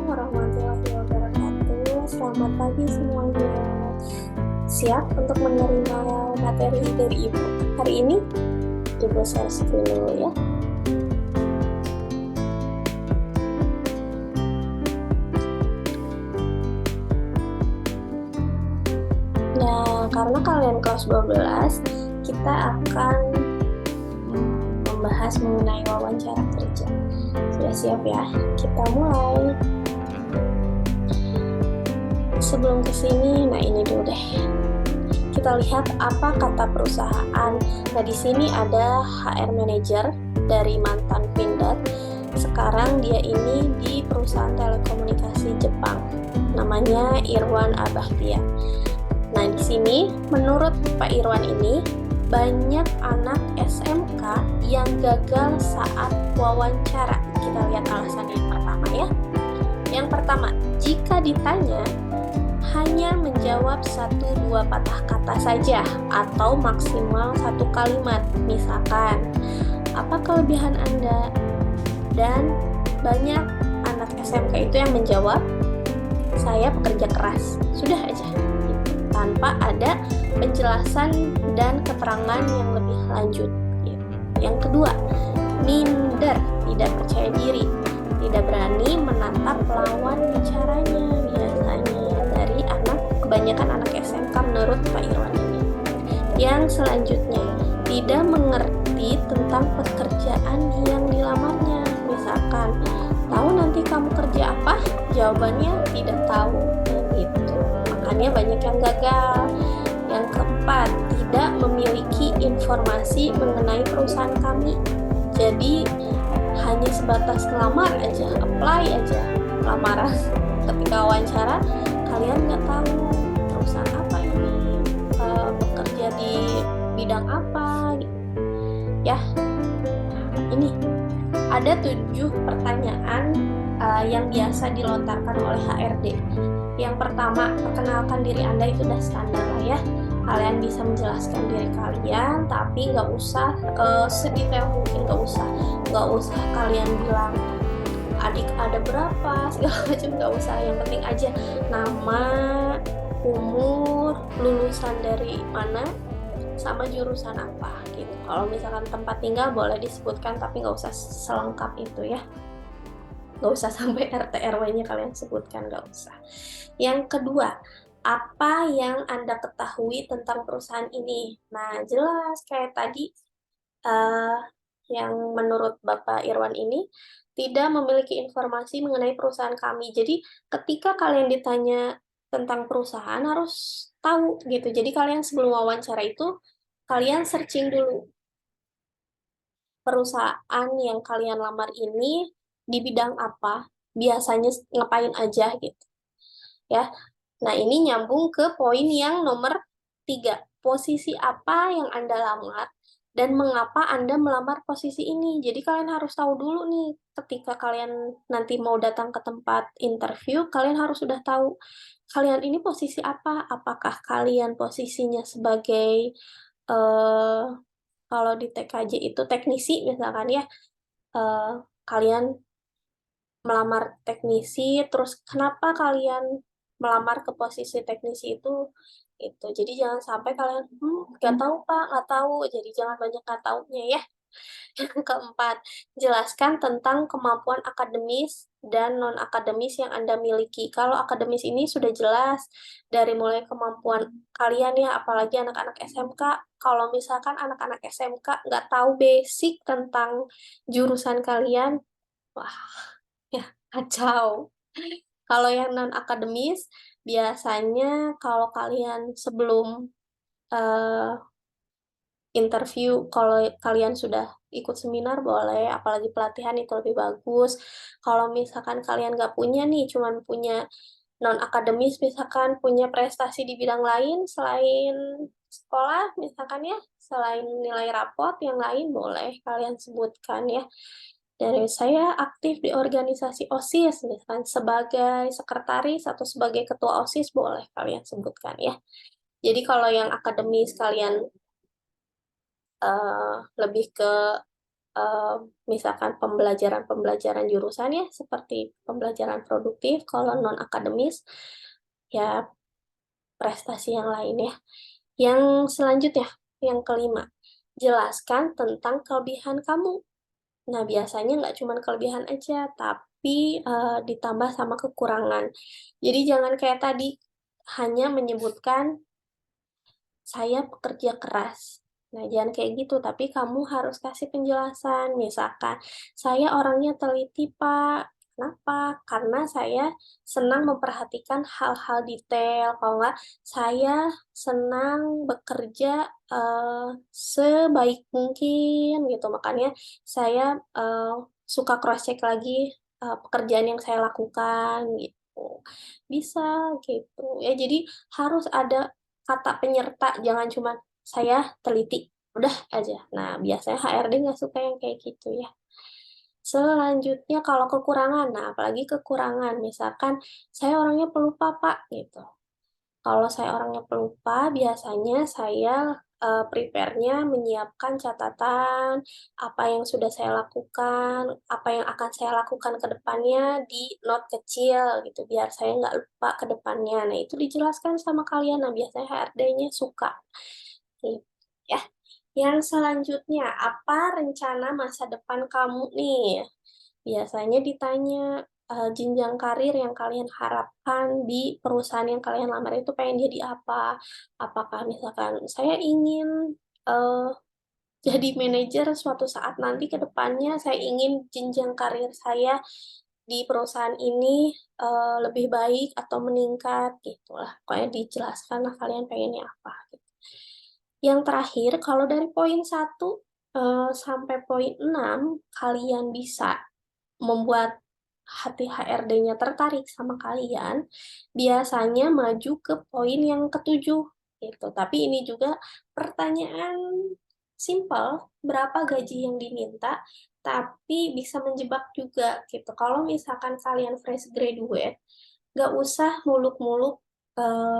warahmatullahi wabarakatuh. Selamat pagi semuanya. Siap untuk menerima materi dari Ibu hari ini? Ibu search dulu ya. Nah, karena kalian kelas 12, kita akan membahas mengenai wawancara kerja. Sudah siap ya? Kita mulai. Sebelum ke sini, nah ini dulu deh. Kita lihat apa kata perusahaan. Nah, di sini ada HR manager dari mantan Pindad. Sekarang dia ini di perusahaan telekomunikasi Jepang. Namanya Irwan Abahtia. Nah, di sini menurut Pak Irwan ini banyak anak SMK yang gagal saat wawancara. Kita lihat alasan yang pertama ya. Yang pertama, jika ditanya hanya menjawab 1-2 patah kata saja atau maksimal 1 kalimat. Misalkan, apa kelebihan Anda? Dan banyak anak SMK itu yang menjawab, saya pekerja keras. Sudah aja. Tanpa ada penjelasan dan keterangan yang lebih lanjut. Yang kedua, minder, tidak percaya diri, tidak berani menatap lawan bicaranya. Biasanya dari kebanyakan anak SMK menurut Pak Irwan ini. Yang selanjutnya, tidak mengerti tentang pekerjaan yang dilamarnya. Misalkan, tahu nanti kamu kerja apa? Jawabannya tidak tahu. Gitu. Makanya banyak yang gagal. Yang keempat, tidak memiliki informasi mengenai perusahaan kami. Jadi hanya sebatas ngelamar aja, apply aja lamaran. Ketika wawancara, kalian nggak tahu perusahaan apa ini, bekerja di bidang apa, gitu. Ya, ini ada 7 pertanyaan yang biasa dilontarkan oleh HRD. Yang pertama, perkenalkan diri Anda, itu udah standar lah ya. Kalian bisa menjelaskan diri kalian, tapi nggak usah sedetail mungkin, nggak usah kalian bilang adik ada berapa, segala macam, nggak usah. Yang penting aja nama, umur, lulusan dari mana, sama jurusan apa gitu. Kalau misalkan tempat tinggal boleh disebutkan, tapi nggak usah selengkap itu ya. Nggak usah sampai RT RW-nya kalian sebutkan, nggak usah. Yang kedua, apa yang Anda ketahui tentang perusahaan ini? Nah, jelas kayak tadi yang menurut Bapak Irwan ini tidak memiliki informasi mengenai perusahaan kami. Jadi ketika kalian ditanya tentang perusahaan harus tahu gitu. Jadi kalian sebelum wawancara itu kalian searching dulu perusahaan yang kalian lamar ini di bidang apa, biasanya ngapain aja gitu. Ya. Nah, ini nyambung ke poin yang nomor 3. Posisi apa yang Anda lamar dan mengapa Anda melamar posisi ini. Jadi kalian harus tahu dulu nih, ketika kalian nanti mau datang ke tempat interview, kalian harus sudah tahu kalian ini posisi apa. Apakah kalian posisinya sebagai kalau di TKJ itu teknisi misalkan ya, kalian melamar teknisi, terus kenapa kalian melamar ke posisi teknisi itu. Jadi jangan sampai kalian nggak tahu Pak, nggak tahu. Jadi jangan banyak nggak taunya ya. Yang keempat, jelaskan tentang kemampuan akademis dan non-akademis yang Anda miliki. Kalau akademis ini sudah jelas dari mulai kemampuan kalian ya, apalagi anak-anak SMK. Kalau misalkan anak-anak SMK nggak tahu basic tentang jurusan kalian, wah, ya kacau. Kalau yang non-akademis, biasanya kalau kalian sebelum interview, kalau kalian sudah ikut seminar boleh, apalagi pelatihan itu lebih bagus. Kalau misalkan kalian nggak punya nih, cuman punya non-akademis, misalkan punya prestasi di bidang lain selain sekolah, misalkan ya, selain nilai rapot, yang lain boleh kalian sebutkan ya. Dari saya aktif di organisasi OSIS, misalkan sebagai sekretaris atau sebagai ketua OSIS, boleh kalian sebutkan ya. Jadi kalau yang akademis kalian lebih ke misalkan pembelajaran jurusan ya, seperti pembelajaran produktif, kalau non-akademis, ya prestasi yang lain ya. Yang selanjutnya, yang kelima, jelaskan tentang kelebihan kamu. Nah, biasanya nggak cuma kelebihan aja, tapi ditambah sama kekurangan. Jadi jangan kayak tadi, hanya menyebutkan saya pekerja keras. Nah, jangan kayak gitu, tapi kamu harus kasih penjelasan. Misalkan, saya orangnya teliti, Pak. Kenapa? Karena saya senang memperhatikan hal-hal detail. Kalau nggak, saya senang bekerja sebaik mungkin gitu. Makanya saya suka cross-check lagi pekerjaan yang saya lakukan gitu. Bisa gitu. Ya, jadi harus ada kata penyerta, jangan cuma saya teliti, udah aja. Nah, biasanya HRD nggak suka yang kayak gitu ya. Selanjutnya kalau kekurangan, nah apalagi kekurangan, misalkan saya orangnya pelupa Pak, gitu. Kalau saya orangnya pelupa, biasanya saya prepare-nya menyiapkan catatan, apa yang sudah saya lakukan, apa yang akan saya lakukan ke depannya di note kecil gitu, biar saya nggak lupa ke depannya. Nah, itu dijelaskan sama kalian. Nah, biasanya HRD-nya suka. Gitu, ya. Yang selanjutnya, apa rencana masa depan kamu nih? Biasanya ditanya, jenjang karir yang kalian harapkan di perusahaan yang kalian lamar itu pengen jadi apa? Apakah misalkan saya ingin, eee, jadi manajer suatu saat nanti ke depannya, saya ingin jenjang karir saya di perusahaan ini, lebih baik atau meningkat, gitulah. Pokoknya dijelaskan lah kalian pengennya apa, gitu. Yang terakhir, kalau dari poin 1 sampai poin 6, kalian bisa membuat hati HRD-nya tertarik sama kalian, biasanya maju ke poin yang ketujuh, gitu. Tapi ini juga pertanyaan simpel, berapa gaji yang diminta, tapi bisa menjebak juga, gitu. Kalau misalkan kalian fresh graduate, nggak usah muluk-muluk,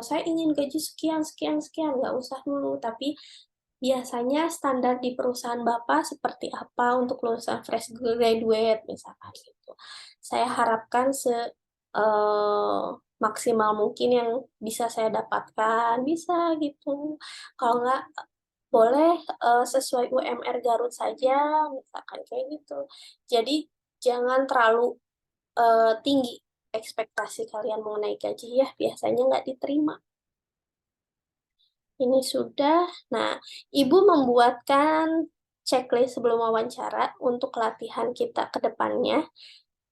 saya ingin gaji sekian sekian sekian, nggak usah dulu, tapi biasanya standar di perusahaan Bapak seperti apa untuk lulusan fresh graduate misalkan gitu. Saya harapkan maksimal mungkin yang bisa saya dapatkan, bisa gitu. Kalau nggak, boleh, sesuai UMR Garut saja, misalkan kayak gitu. Jadi jangan terlalu, tinggi ekspektasi kalian mengenai gaji ya, biasanya nggak diterima. Ini sudah. Nah, Ibu membuatkan checklist sebelum wawancara untuk latihan kita ke depannya,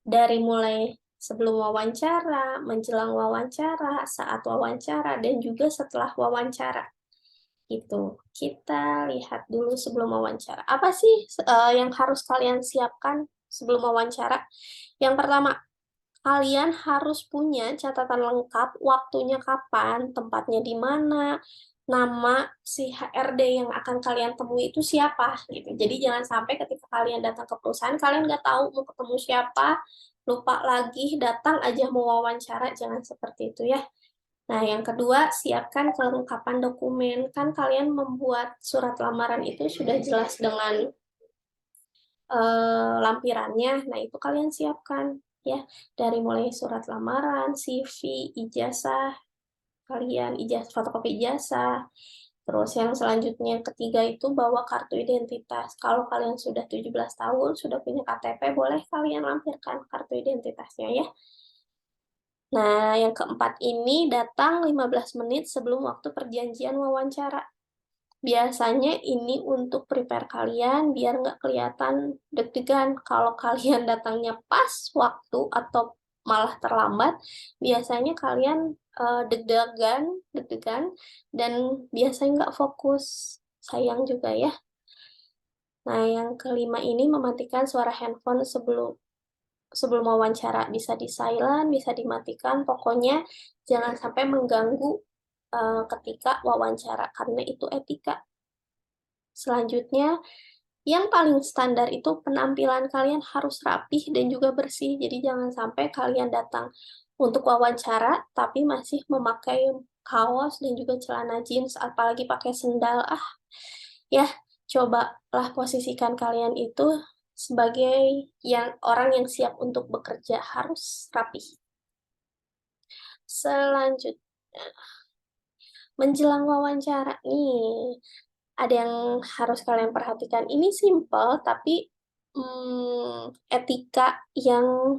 dari mulai sebelum wawancara, menjelang wawancara, saat wawancara, dan juga setelah wawancara. Gitu. Kita lihat dulu sebelum wawancara. Apa sih yang harus kalian siapkan sebelum wawancara? Yang pertama, kalian harus punya catatan lengkap, waktunya kapan, tempatnya di mana, nama si HRD yang akan kalian temui itu siapa, gitu. Jadi jangan sampai ketika kalian datang ke perusahaan, kalian nggak tahu mau ketemu siapa, lupa lagi, datang aja mau wawancara, jangan seperti itu ya. Nah, yang kedua, siapkan kelengkapan dokumen. Kan kalian membuat surat lamaran itu sudah jelas dengan lampirannya. Nah, itu kalian siapkan ya, dari mulai surat lamaran, CV, ijazah kalian, fotokopi ijazah. Terus yang selanjutnya yang ketiga itu bawa kartu identitas. Kalau kalian sudah 17 tahun, sudah punya KTP, boleh kalian lampirkan kartu identitasnya ya. Nah, yang keempat ini datang 15 menit sebelum waktu perjanjian wawancara. Biasanya ini untuk prepare kalian biar nggak kelihatan deg-degan. Kalau kalian datangnya pas waktu atau malah terlambat, biasanya kalian deg-degan, dan biasanya nggak fokus. Sayang juga ya. Nah, yang kelima ini mematikan suara handphone sebelum sebelum wawancara. Bisa di silent, bisa dimatikan, pokoknya jangan sampai mengganggu ketika wawancara, karena itu etika. Selanjutnya, yang paling standar itu penampilan kalian harus rapih dan juga bersih. Jadi jangan sampai kalian datang untuk wawancara tapi masih memakai kaos dan juga celana jeans, apalagi pakai sendal. Ya, cobalah posisikan kalian itu sebagai orang yang siap untuk bekerja harus rapi. Selanjutnya, menjelang wawancara nih, ada yang harus kalian perhatikan. Ini simple, tapi etika yang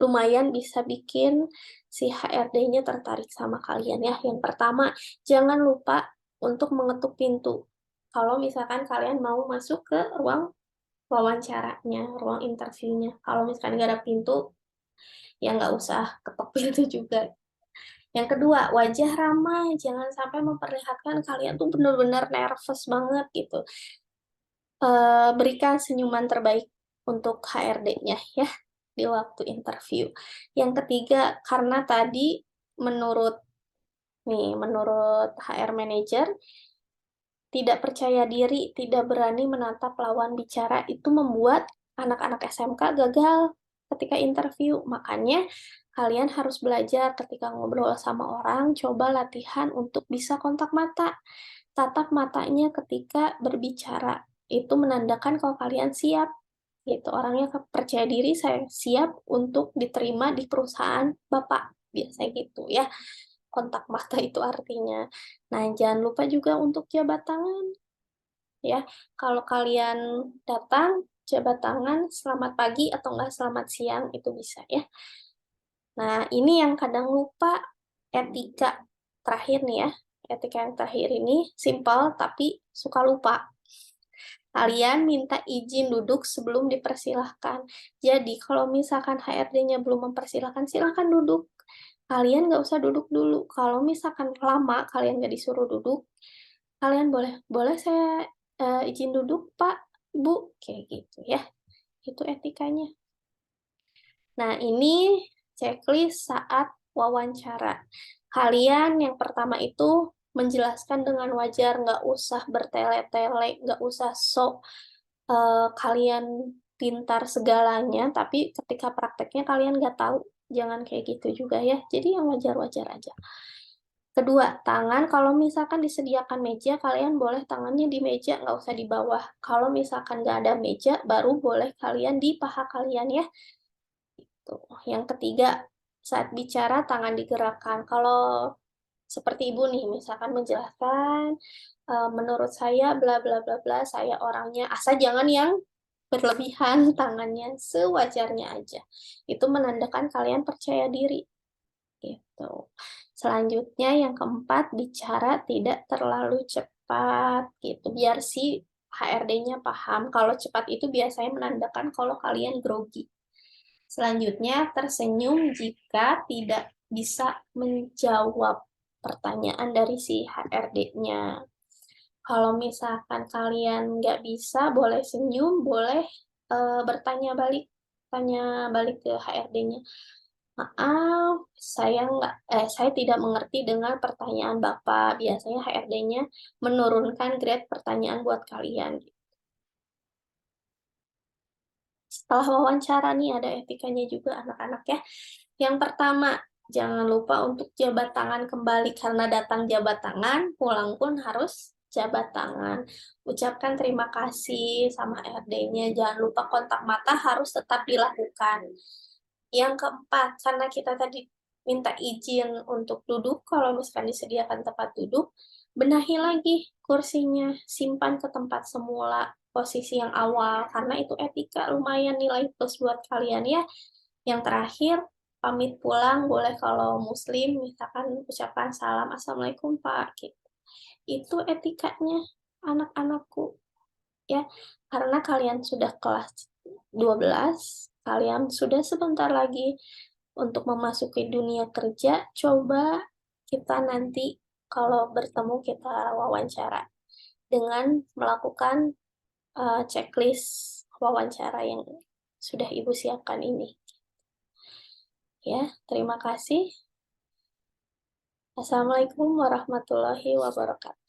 lumayan bisa bikin si HRD-nya tertarik sama kalian ya. Yang pertama, jangan lupa untuk mengetuk pintu. Kalau misalkan kalian mau masuk ke ruang wawancaranya, ruang interviewnya. Kalau misalkan nggak ada pintu, ya nggak usah ketok pintu juga. Yang kedua, wajah ramai. Jangan sampai memperlihatkan kalian tuh benar-benar nervous banget gitu. Berikan senyuman terbaik untuk HRD-nya ya di waktu interview. Yang ketiga, karena tadi menurut HR manager, tidak percaya diri, tidak berani menatap lawan bicara itu membuat anak-anak SMK gagal ketika interview. Makanya kalian harus belajar ketika ngobrol sama orang, coba latihan untuk bisa kontak mata. Tatap matanya ketika berbicara. Itu menandakan kalau kalian siap. Gitu. Orangnya percaya diri, saya siap untuk diterima di perusahaan Bapak. Biasanya gitu ya. Kontak mata itu artinya. Nah, jangan lupa juga untuk jabat tangan. Ya, kalau kalian datang, jabat tangan, selamat pagi atau enggak selamat siang, itu bisa ya. Nah, ini yang kadang lupa, etika terakhir nih ya. Etika yang terakhir ini simple tapi suka lupa. Kalian minta izin duduk sebelum dipersilahkan. Jadi, kalau misalkan HRD-nya belum mempersilahkan, silahkan duduk. Kalian nggak usah duduk dulu. Kalau misalkan lama kalian nggak disuruh duduk, kalian boleh saya izin duduk, Pak, Bu, kayak gitu ya. Itu etikanya. Nah, ini checklist saat wawancara. Kalian yang pertama itu menjelaskan dengan wajar, nggak usah bertele-tele, nggak usah sok kalian pintar segalanya, tapi ketika prakteknya kalian nggak tahu. Jangan kayak gitu juga ya. Jadi yang wajar-wajar aja. Kedua, tangan kalau misalkan disediakan meja, kalian boleh tangannya di meja, nggak usah di bawah. Kalau misalkan nggak ada meja, baru boleh kalian di paha kalian ya. Tuh. Yang ketiga, saat bicara tangan digerakkan. Kalau seperti ibu nih, misalkan menjelaskan, menurut saya bla bla bla bla, saya orangnya, asal jangan yang berlebihan, tangannya sewajarnya aja. Itu menandakan kalian percaya diri. Gitu. Selanjutnya yang keempat, bicara tidak terlalu cepat gitu. Biar si HRD-nya paham. Kalau cepat itu biasanya menandakan kalau kalian grogi. Selanjutnya, tersenyum jika tidak bisa menjawab pertanyaan dari si HRD-nya. Kalau misalkan kalian nggak bisa, boleh senyum, boleh bertanya balik, tanya balik ke HRD-nya. Maaf, saya tidak mengerti dengan pertanyaan Bapak. Biasanya HRD-nya menurunkan grade pertanyaan buat kalian. Setelah wawancara nih ada etikanya juga anak-anak ya. Yang pertama, jangan lupa untuk jabat tangan kembali karena datang jabat tangan, pulang pun harus jabat tangan. Ucapkan terima kasih sama HRD-nya, jangan lupa kontak mata harus tetap dilakukan. Yang keempat, karena kita tadi minta izin untuk duduk, kalau misalkan disediakan tempat duduk, benahi lagi kursinya, simpan ke tempat semula, posisi yang awal, karena itu etika lumayan nilai plus buat kalian ya. Yang terakhir, pamit pulang, boleh kalau muslim, misalkan ucapan salam, Assalamualaikum Pak, gitu. Itu etikanya anak-anakku, ya. Karena kalian sudah kelas 12, kalian sudah sebentar lagi untuk memasuki dunia kerja, coba kita nanti kalau bertemu kita wawancara dengan melakukan checklist wawancara yang sudah Ibu siapkan ini. Ya, terima kasih. Assalamualaikum warahmatullahi wabarakatuh.